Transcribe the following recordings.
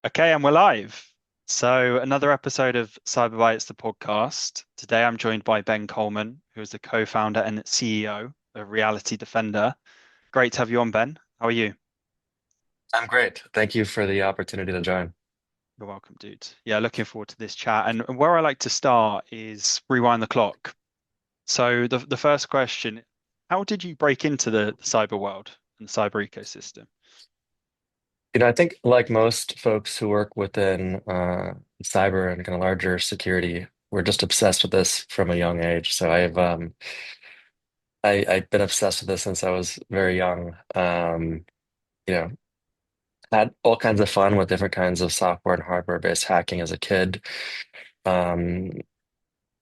Okay, and we're live. So, another episode of Cyber Bytes, the podcast. Today, I'm joined by Ben Colman, who is the co-founder and CEO of Reality Defender. Great to have you on, Ben. How are you? I'm great. Thank you for the opportunity to join. You're welcome, dude. Yeah, looking forward to this chat. And where I like to start is rewind the clock. So, the first question, how did you break into the cyber world and the cyber ecosystem? I think like most folks who work within cyber and kind of larger security, we're just obsessed with this from a young age. So I've been obsessed with this since I was very young. You know, had all kinds of fun with different kinds of software and hardware-based hacking as a kid. Um,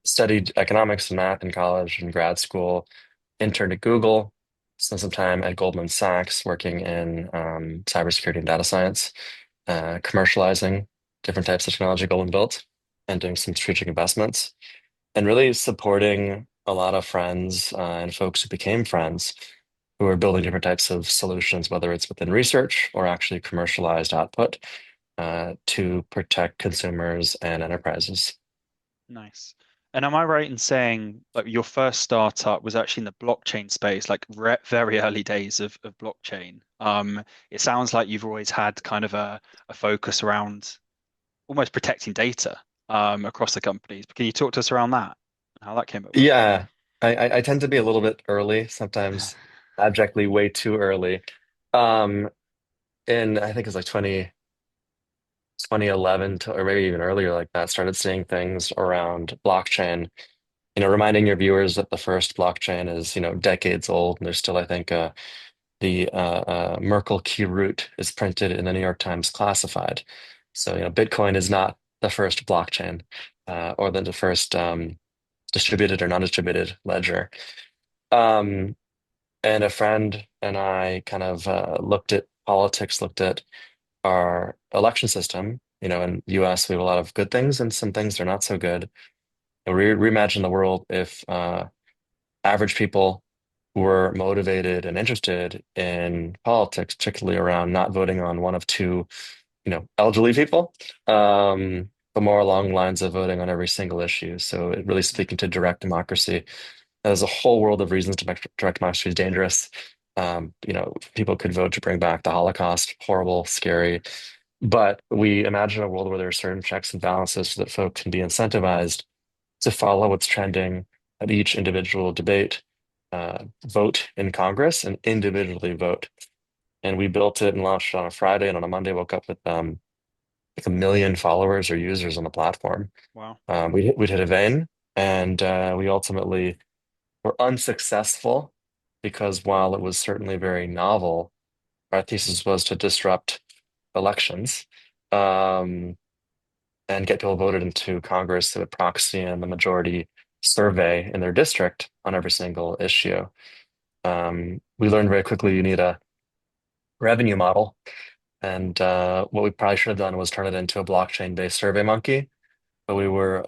Studied economics and math in college and grad school. Interned at Google. Spent some time at Goldman Sachs working in cybersecurity and data science. Commercializing different types of technology Goldman built and doing some strategic investments and really supporting a lot of friends and folks who became friends who are building different types of solutions, whether it's within research or actually commercialized output to protect consumers and enterprises. Nice. And am I right in saying like your first startup was actually in the blockchain space, like re very early days of blockchain? It sounds like you've always had kind of a focus around almost protecting data across the companies. But can you talk to us around that and how that came about? Yeah, I tend to be a little bit early, sometimes abjectly way too early. Um, and I think it's like 2011 to, or maybe even earlier like that, started seeing things around blockchain, reminding your viewers that the first blockchain is, decades old. And there's still, I think, the Merkle key root is printed in the New York Times Classified. So, Bitcoin is not the first blockchain or the first distributed or non-distributed ledger. Um, and a friend and I kind of looked at politics, looked at our election system. In the US, we have a lot of good things and some things that are not so good. And we reimagine the world if average people were motivated and interested in politics, particularly around not voting on one of two, elderly people, but more along the lines of voting on every single issue. So it really speaking to direct democracy. There's a whole world of reasons to make direct democracy is dangerous. People could vote to bring back the Holocaust, horrible, scary. But we imagine a world where there are certain checks and balances so that folk can be incentivized to follow what's trending at each individual debate, vote in Congress, and individually vote. And we built it and launched it on a Friday, and on a Monday woke up with like 1 million followers or users on the platform. Wow. We'd hit a vein, and we ultimately were unsuccessful because while it was certainly very novel, our thesis was to disrupt elections. Um, and get people voted into Congress through a proxy and the majority survey in their district on every single issue. We learned very quickly you need a revenue model. And what we probably should have done was turn it into a blockchain-based survey monkey, but we were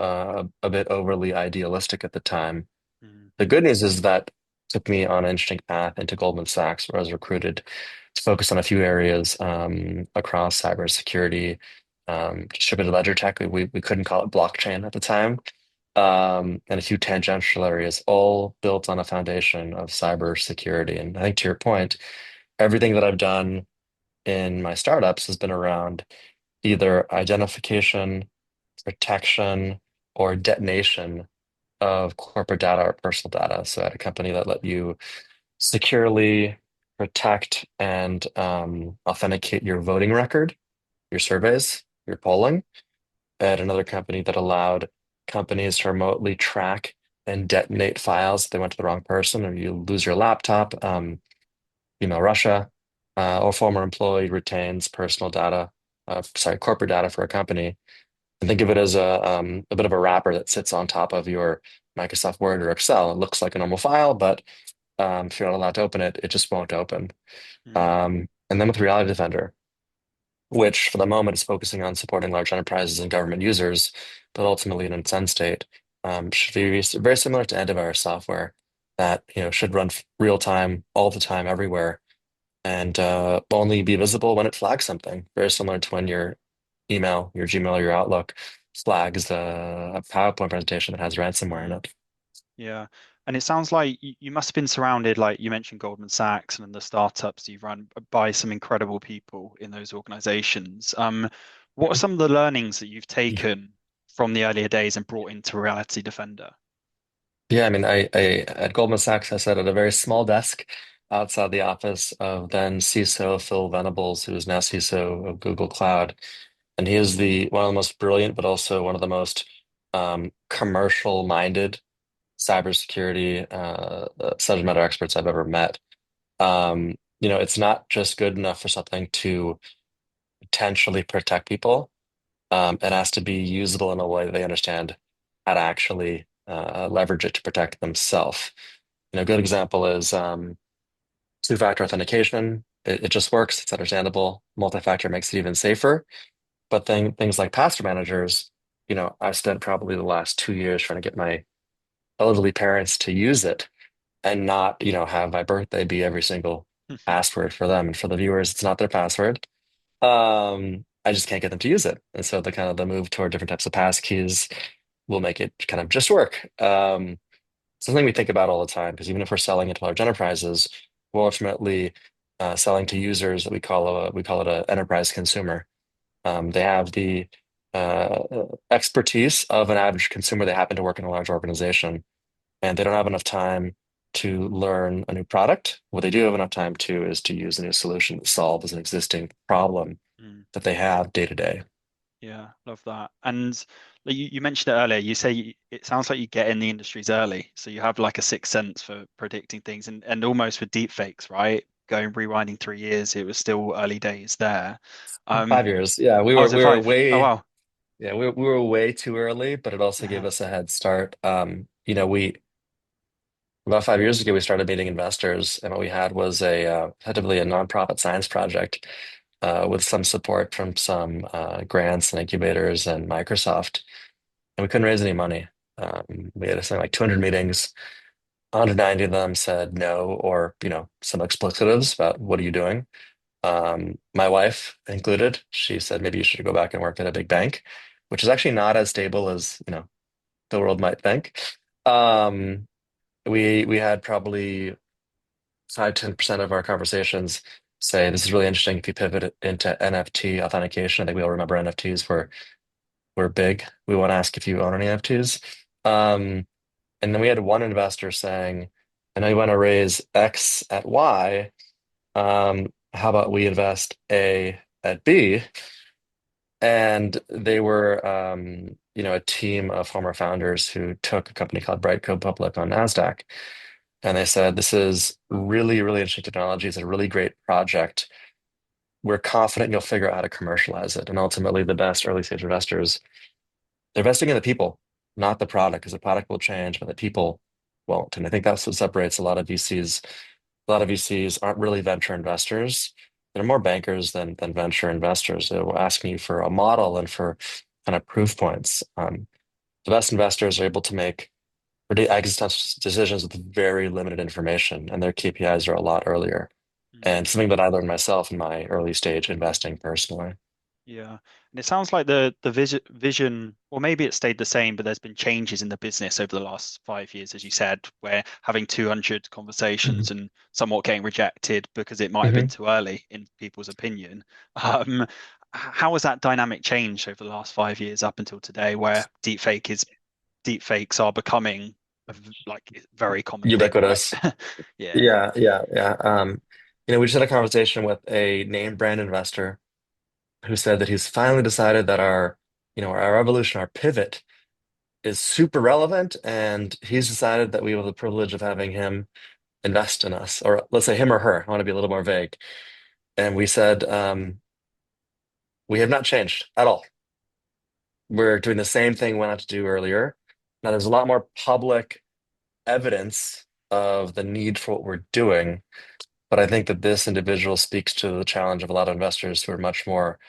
a bit overly idealistic at the time. Mm, The good news is that took me on an interesting path into Goldman Sachs, where I was recruited to focus on a few areas across cybersecurity, distributed ledger tech. We couldn't call it blockchain at the time, and a few tangential areas, all built on a foundation of cybersecurity. And I think to your point, everything that I've done in my startups has been around either identification, protection, or detonation of corporate data or personal data. So at a company that let you securely protect and authenticate your voting record, your surveys, your polling. At another company that allowed companies to remotely track and detonate files if they went to the wrong person or you lose your laptop, email Russia, or former employee retains personal data, corporate data for a company. And think of it as a bit of a wrapper that sits on top of your Microsoft Word or Excel. It looks like a normal file, but if you're not allowed to open it, it just won't open. mm, And then with Reality Defender, which for the moment is focusing on supporting large enterprises and government users, but ultimately in its end state, should be very similar to antivirus software that should run real time, all the time, everywhere, and only be visible when it flags something. Very similar to when you're email, your Gmail, or your Outlook flags a PowerPoint presentation that has ransomware in Mm. it. Yeah. And it sounds like you must have been surrounded, like you mentioned Goldman Sachs and the startups you've run, by some incredible people in those organizations. What are some of the learnings that you've taken from the earlier days and brought into Reality Defender? Yeah, I mean, I at Goldman Sachs, I sat at a very small desk outside the office of then CISO Phil Venables, who is now CISO of Google Cloud, and he is the one of the most brilliant, but also one of the most commercial-minded cybersecurity subject matter experts I've ever met. It's not just good enough for something to potentially protect people. It has to be usable in a way that they understand how to actually leverage it to protect themselves. A good example is two-factor authentication. It just works. It's understandable. Multi-factor makes it even safer. But things like password managers, I've spent probably the last 2 years trying to get my elderly parents to use it and not, have my birthday be every single password for them. And for the viewers, it's not their password. I just can't get them to use it. And so the kind of the move toward different types of passkeys will make it kind of just work. Something we think about all the time, because even if we're selling it to large enterprises, we're ultimately selling to users that we call it an enterprise consumer. They have the expertise of an average consumer. They happen to work in a large organization, and they don't have enough time to learn a new product. What they do have enough time to is to use a new solution that solves an existing problem Mm. that they have day to day. Yeah, love that. And like you mentioned it earlier, you say it sounds like you get in the industries early. So you have like a sixth sense for predicting things and almost with deep fakes, right? Going rewinding 3 years, it was still early days there. Um, 5 years. Yeah, oh, is it we were five? Oh, way wow. yeah, we were way too early, but it also gave us a head start. We about 5 years ago we started meeting investors, and what we had was a effectively a nonprofit science project with some support from some grants and incubators and Microsoft, and we couldn't raise any money. We had something like 200 meetings. 190 of them said no, or some explicitives about what are you doing. My wife included. She said maybe you should go back and work at a big bank, which is actually not as stable as the world might think. Um, we had probably 5-10% of our conversations say this is really interesting if you pivot it into NFT authentication. I think we all remember NFTs were big. We want to ask if you own any NFTs. Um, and then we had one investor saying, I know you want to raise X at Y. How about we invest A at B? And they were, a team of former founders who took a company called Brightcove public on NASDAQ. And they said, this is really, really interesting technology. It's a really great project. We're confident you'll figure out how to commercialize it. And ultimately, the best early stage investors, they're investing in the people, not the product, because the product will change, but the people won't. And I think that's what separates a lot of VCs. A lot of VCs aren't really venture investors. They're more bankers than venture investors. They're asking you for a model and for kind of proof points. The best investors are able to make pretty existential decisions with very limited information, and their KPIs are a lot earlier. Mm. And something that I learned myself in my early stage investing personally. Yeah. And it sounds like the vision, or maybe it stayed the same, but there's been changes in the business over the last 5 years, as you said, where having 200 Mhm. conversations and somewhat getting rejected because it might have been Mhm. too early in people's opinion. Um, how has that dynamic changed over the last 5 years up until today, where deepfakes are becoming like a very common thing, right? Ubiquitous. Yeah. Yeah, yeah, yeah. We just had a conversation with a name brand investor who said that he's finally decided that our evolution, our pivot is super relevant, and he's decided that we have the privilege of having him invest in us, or let's say him or her. I want to be a little more vague. And we said, we have not changed at all. We're doing the same thing we went out to do earlier. Now, there's a lot more public evidence of the need for what we're doing, but I think that this individual speaks to the challenge of a lot of investors who are much more,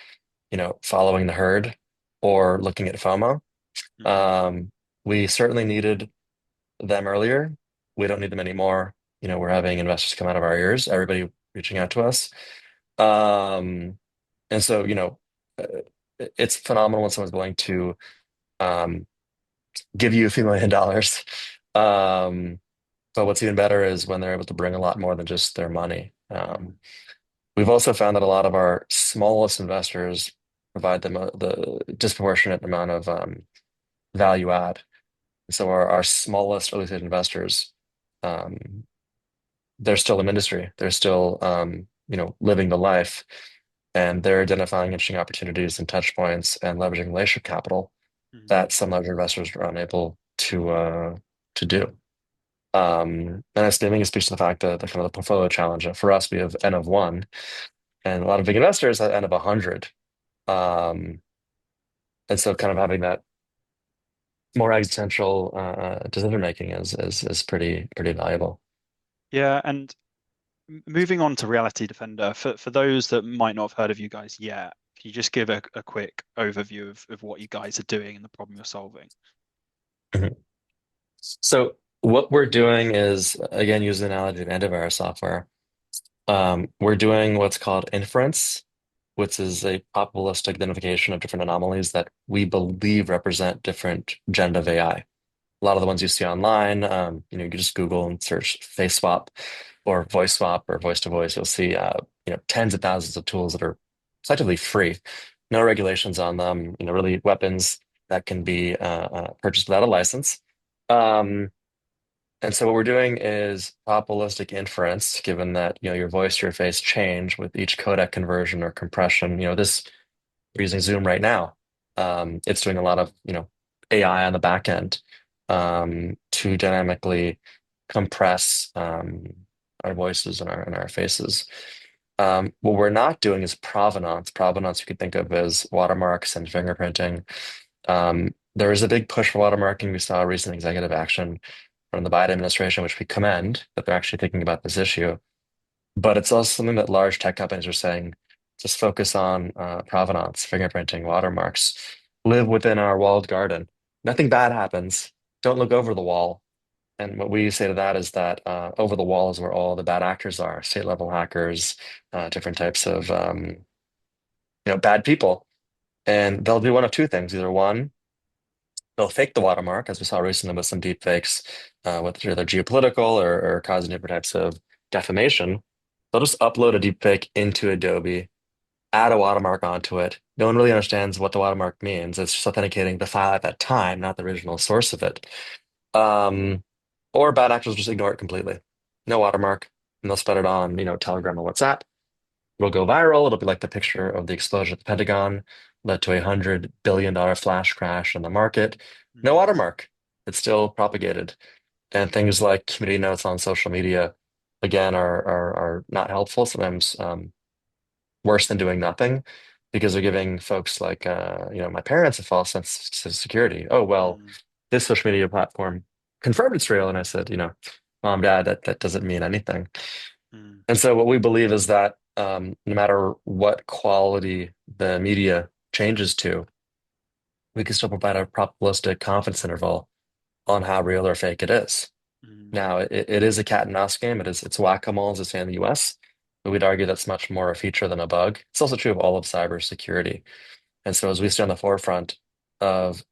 following the herd or looking at FOMO. Mm, Um, we certainly needed them earlier. We don't need them anymore. We're having investors come out of our ears, everybody reaching out to us. Um, and so, uh, it's phenomenal when someone's willing to um, give you a few million dollars. Um, but what's even better is when they're able to bring a lot more than just their money. Mm, We've also found that a lot of our smallest investors provide them the disproportionate amount of value add. So our smallest early stage investors, um, they're still in industry. They're still living the life, and they're identifying interesting opportunities and touch points and leveraging relationship capital mm, that some larger investors are unable to do. And I think it speaks to the fact that the kind of the portfolio challenge. For us, we have N of one, and a lot of big investors have N of 100. Um, and so kind of having that more existential decision making is pretty valuable. yeah, and moving on to Reality Defender, for those that might not have heard of you guys yet, can you just give a quick overview of what you guys are doing and the problem you're solving? Mhm. So what we're doing is, again, using the analogy of antivirus software, we're doing what's called inference, which is a probabilistic identification of different anomalies that we believe represent different generative AI. A lot of the ones you see online, you just Google and search face swap or voice to voice. You'll see, tens of thousands of tools that are effectively free, no regulations on them. Really weapons that can be purchased without a license. Um, and so what we're doing is probabilistic inference, given that, your voice, your face change with each codec conversion or compression. This we're using Zoom right now. It's doing a lot of, AI on the back end to dynamically compress our voices and our faces. What we're not doing is provenance. Provenance you could think of as watermarks and fingerprinting. There is a big push for watermarking. We saw a recent executive action from the Biden administration, which we commend that they're actually thinking about this issue. But it's also something that large tech companies are saying, just focus on provenance, fingerprinting, watermarks, live within our walled garden. Nothing bad happens. Don't look over the wall. And what we say to that is that over the wall is where all the bad actors are, state level hackers, different types of bad people. And they'll do one of two things. Either one, they'll fake the watermark, as we saw recently with some deep fakes, whether they're geopolitical or causing different types of defamation. They'll just upload a deep fake into Adobe, add a watermark onto it. No one really understands what the watermark means. It's just authenticating the file at that time, not the original source of it. Um, or bad actors just ignore it completely. No watermark, and they'll spread it on, Telegram or WhatsApp. It'll go viral. It'll be like the picture of the explosion at the Pentagon, led to $100 billion flash crash in the market. No Mm, watermark. It's still propagated. And things like community notes on social media, again, are not helpful. Sometimes worse than doing nothing because they're giving folks like my parents a false sense of security. Oh well, mm, this social media platform confirmed it's real, and I said, mom, dad, that doesn't mean anything. mm, And so what we believe is that no matter what quality the media changes to, we can still provide a probabilistic confidence interval on how real or fake it is. mm, Now, it is a cat and mouse game. It's whack-a-mole, as they say in the US, but we'd argue that's much more a feature than a bug. It's also true of all of cybersecurity. And so as we stay on the forefront of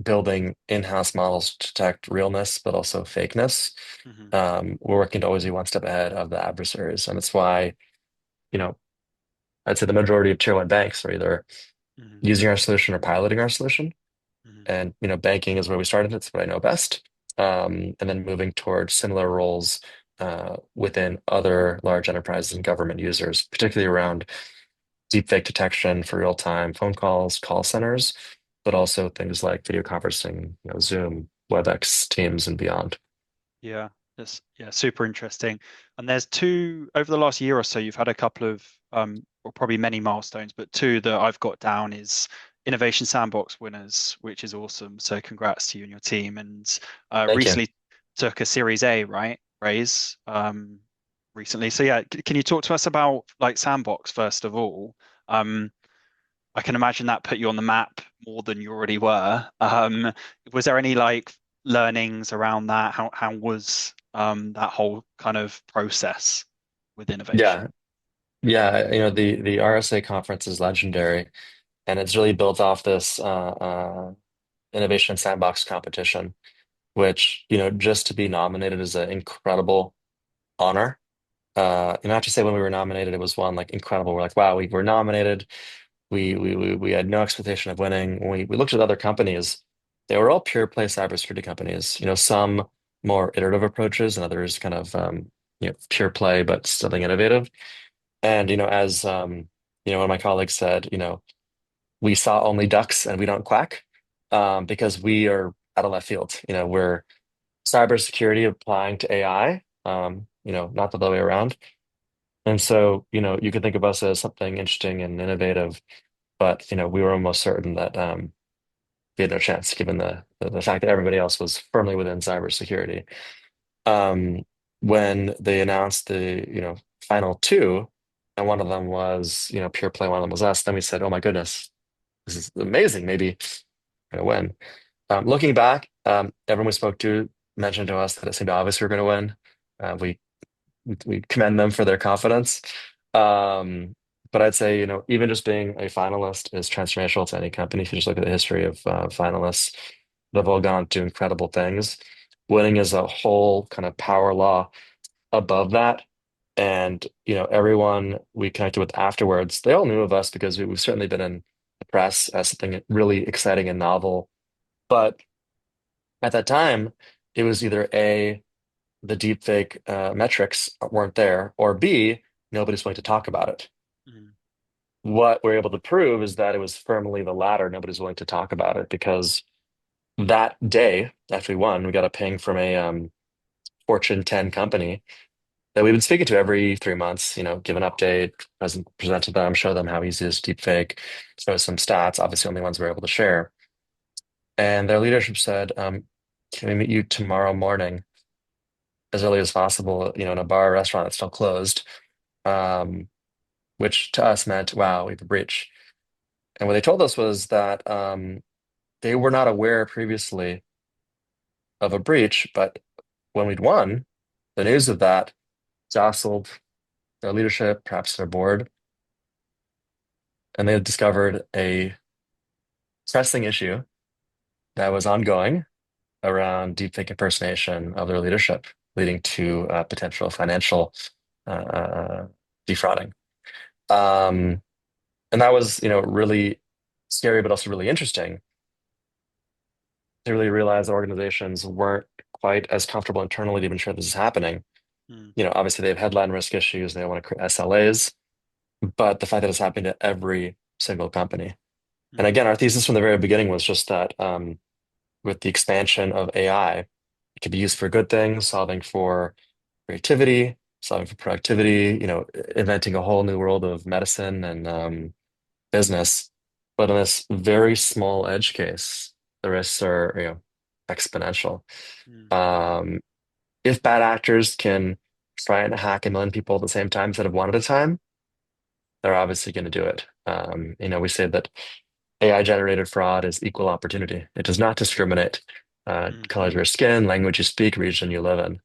building in-house models to detect realness, but also fakeness, mm, we're working to always be one step ahead of the adversaries. And it's why, you know, I'd say the majority of tier one banks are either mm, using our solution or piloting our solution. mm, And banking is where we started. It's what I know best. And then moving towards similar roles within other large enterprises and government users, particularly around deepfake detection for real-time phone calls, call centers, but also things like video conferencing, Zoom, WebEx, Teams, and beyond. yeah, that's yeah, super interesting. And there's two over the last year or so, you've had a couple of or probably many milestones, but two that I've got down is Innovation Sandbox winners, which is awesome. So congrats to you and your team. And Thank you. recently took a Series A, right? Raise recently. So yeah, can you talk to us about like Sandbox first of all? Um, I can imagine that put you on the map more than you already were. Was there any like learnings around that? How was that whole kind of process with innovation? Yeah, yeah. The RSA conference is legendary. And it's really built off this Innovation Sandbox competition, which, just to be nominated is an incredible honor. I have to say when we were nominated, it was one like incredible. We're like, wow, we were nominated. We had no expectation of winning. When we looked at other companies, they were all pure play cybersecurity companies. Some more iterative approaches and others kind of pure play, but still being innovative. And as one of my colleagues said, we saw only ducks and we don't quack, because we are out of left field. We're cybersecurity applying to AI, not the other way around. And so, you could think of us as something interesting and innovative, but we were almost certain that we had no chance given the fact that everybody else was firmly within cybersecurity. Um, when they announced the final two, and one of them was pure play, one of them was us, then we said, "Oh my goodness, this is amazing! Maybe we're gonna win." Looking back, everyone we spoke to mentioned to us that it seemed obvious we were going to win. We commend them for their confidence. Um, but I'd say, even just being a finalist is transformational to any company. If you just look at the history of finalists, they've all gone to incredible things. Winning is a whole kind of power law above that. And, everyone we connected with afterwards, they all knew of us because we've certainly been in the press as something really exciting and novel. But at that time, it was either A, the deepfake metrics weren't there, or B, nobody's willing to talk about it. Mm, What we're able to prove is that it was firmly the latter. Nobody's willing to talk about it because that day after we won, we got a ping from a Fortune 10 company that we've been speaking to every 3 months, give an update, present to them, show them how easy it is to deepfake, show some stats, obviously only ones we're able to share. And their leadership said, can we meet you tomorrow morning as early as possible, in a bar or restaurant that's still closed, um, which to us meant, wow, we have a breach. And what they told us was that they were not aware previously of a breach, but when we'd won, the news of that jostled their leadership, perhaps their board, and they had discovered a pressing issue that was ongoing around deepfake impersonation of their leadership, leading to potential financial defrauding. Um, and that was, really scary, but also really interesting to really realize that organizations weren't quite as comfortable internally to even share this is happening. mm, Obviously they have headline risk issues, they want to create SLAs, but the fact that it's happening to every single company. And mm, again, our thesis from the very beginning was just that with the expansion of AI, it can be used for good things, solving for creativity, solving for productivity, inventing a whole new world of medicine and business. But in this very small edge case, the risks are, exponential. mm, Um, if bad actors can try and hack a million people at the same time instead of one at a time, they're obviously going to do it. We say that AI generated fraud is equal opportunity. It does not discriminate mm, color of your skin, language you speak, region you live in.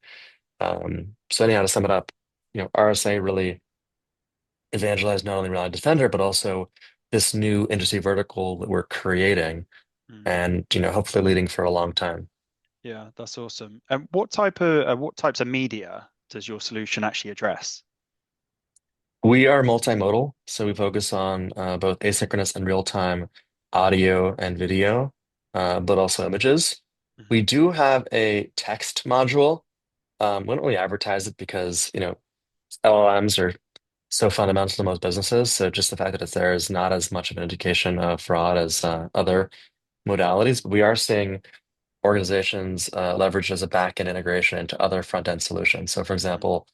So anyhow, to sum it up, RSA really evangelized not only Reliant Defender, but also this new industry vertical that we're creating mm. and, hopefully leading for a long time. Yeah, that's awesome. And what types of media does your solution actually address? We are multimodal, so we focus on both asynchronous and real-time audio and video, but also images. Hmm. We do have a text module. We don't really advertise it because, LLMs are so fundamental to most businesses. So just the fact that it's there is not as much of an indication of fraud as other modalities. But we are seeing organizations leverage as a back-end integration into other front-end solutions. So, for Mm, example,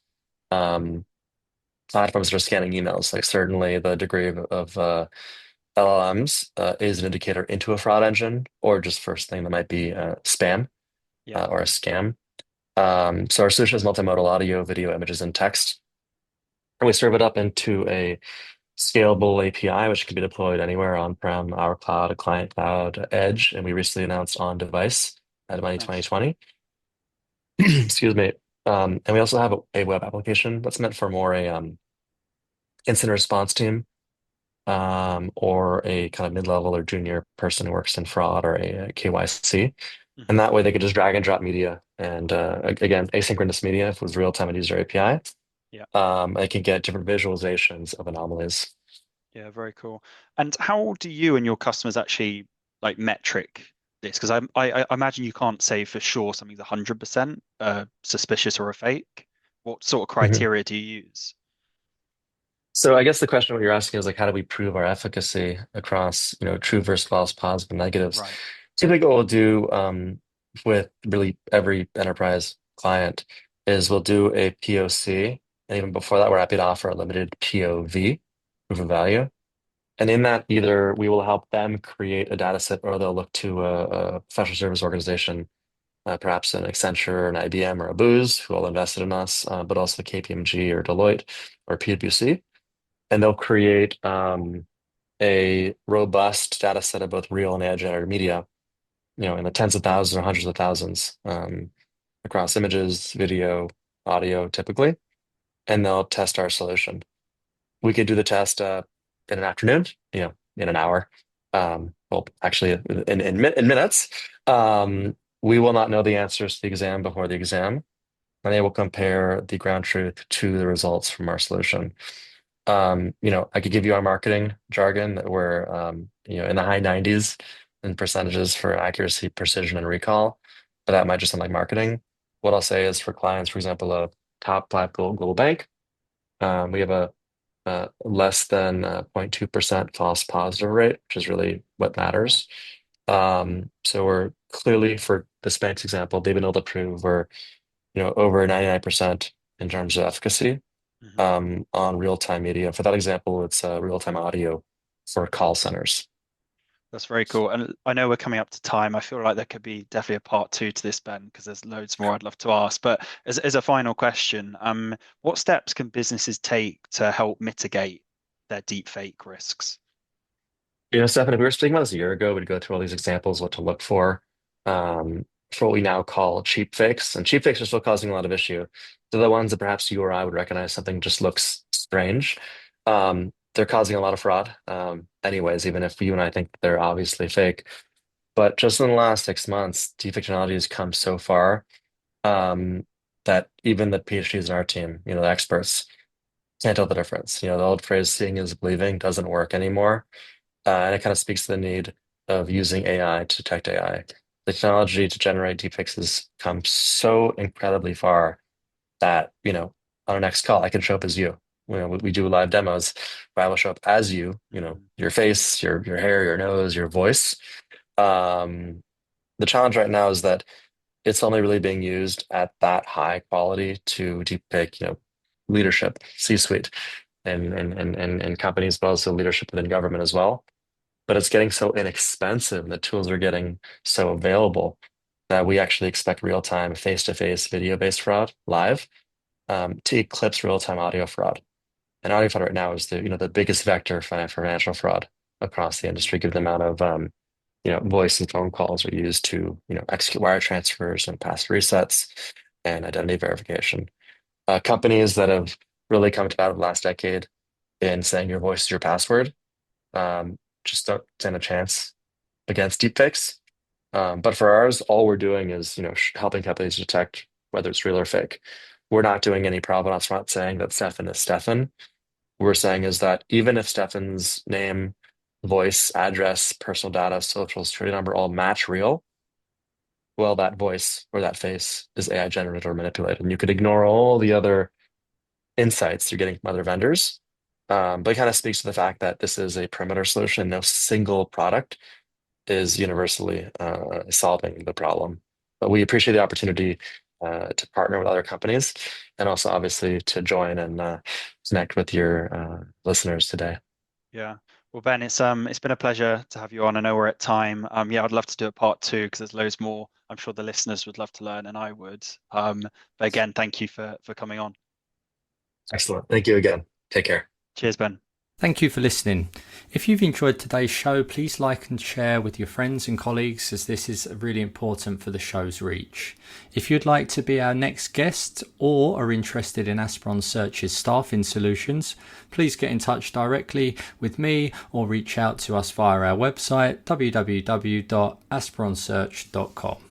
um, platforms that are scanning emails, like certainly the degree of LLMs is an indicator into a fraud engine, or just first thing that might be spam yeah. or a scam. So our solution is multimodal audio, video, images, and text. And we serve it up into a scalable API, which can be deployed anywhere on-prem, our cloud, a client cloud, edge, and we recently announced on device at Money Nice. 2020. Excuse me. And we also have a web application that's meant for more a incident response team. or a kind of mid-level or junior person who works in fraud or a KYC. And Hmm. that way they could just drag and drop media. And again, asynchronous media, if it was real-time and user API, Yeah. they can get different visualizations of anomalies. Yeah, very cool. And how do you and your customers actually like metric this? Because I imagine you can't say for sure something's 100% suspicious or a fake. What sort of Mhm. criteria do you use? So I guess the question what you're asking is like, how do we prove our efficacy across, true versus false, positive, and negatives? Right. Typically, what we'll do with really every enterprise client is we'll do a POC, and even before that, we're happy to offer a limited POV, proof of value. And in that, either we will help them create a data set, or they'll look to a professional service organization, perhaps an Accenture, an IBM, or a Booz, who all invested in us, but also KPMG or Deloitte or PwC, and they'll create a robust data set of both real and AI generated media, in the tens of thousands or hundreds of thousands, across images, video, audio, typically, and they'll test our solution. We could do the test in an afternoon, in an hour. Well, actually, in minutes. We will not know the answers to the exam before the exam, and they will compare the ground truth to the results from our solution. I could give you our marketing jargon that we're, in the high 90s in percentages for accuracy, precision, and recall, but that might just sound like marketing. What I'll say is for clients, for example, a top five global bank, we have a less than 0.2% false positive rate, which is really what Wow. matters. So we're clearly, for this bank's example, they've been able to prove we're, over 99% in terms of efficacy Hmm. on real-time media. For that example, it's real-time audio for call centers. That's very cool. And I know we're coming up to time. I feel like there could be definitely a part two to this, Ben, because there's loads more I'd love to ask. But as a final question, what steps can businesses take to help mitigate their deep fake risks? Stefan, if we were speaking about this a year ago, we'd go through all these examples, what to look for what we now call cheap fakes. And cheap fakes are still causing a lot of issue. So the ones that perhaps you or I would recognize something just looks strange. They're causing a lot of fraud, anyways, even if you and I think they're obviously fake. But just in the last 6 months, deepfake technology has come so far um, that even the PhDs in our team, the experts, can't tell the difference. The old phrase, seeing is believing, doesn't work anymore. And it kind of speaks to the need of using AI to detect AI. The technology to generate deepfakes has come so incredibly far that, on our next call, I can show up as you. We do live demos where I will show up as you, Mm, your face, your hair, your nose, your voice. Um, the challenge right now is that it's only really being used at that high quality to depict, leadership, C-suite, and companies, but also leadership within government as well. But it's getting so inexpensive, and the tools are getting so available that we actually expect real-time, face-to-face, video-based fraud live to eclipse real-time audio fraud. And audio fraud right now is the biggest vector for financial fraud across the mm, industry, given the amount of voice and phone calls are used to, execute wire transfers and password resets and identity verification. Companies that have really come to battle the last decade in saying your voice is your password, just don't stand a chance against deepfakes. But for ours, all we're doing is, helping companies detect whether it's real or fake. We're not doing any provenance. We're not saying that Stefan is Stefan. We're saying is that even if Stefan's name, voice, address, personal data, social security number all match real, well, that voice or that face is AI generated or manipulated. And you could ignore all the other insights you're getting from other vendors. But it kind of speaks to the fact that this is a perimeter solution. No single product is universally solving the problem. But we appreciate the opportunity to partner with other companies and also obviously to join and connect with your listeners today. yeah. Well, Ben, it's been a pleasure to have you on. I know we're at time. Yeah, I'd love to do a part two because there's loads more. I'm sure the listeners would love to learn, and I would. But again, thank you for coming on. Excellent. Thank you again. Take care. Cheers, Ben. Thank you for listening. If you've enjoyed today's show, please like and share with your friends and colleagues, as this is really important for the show's reach. If you'd like to be our next guest or are interested in Aspiron Search's staffing solutions, please get in touch directly with me or reach out to us via our website www.aspironsearch.com.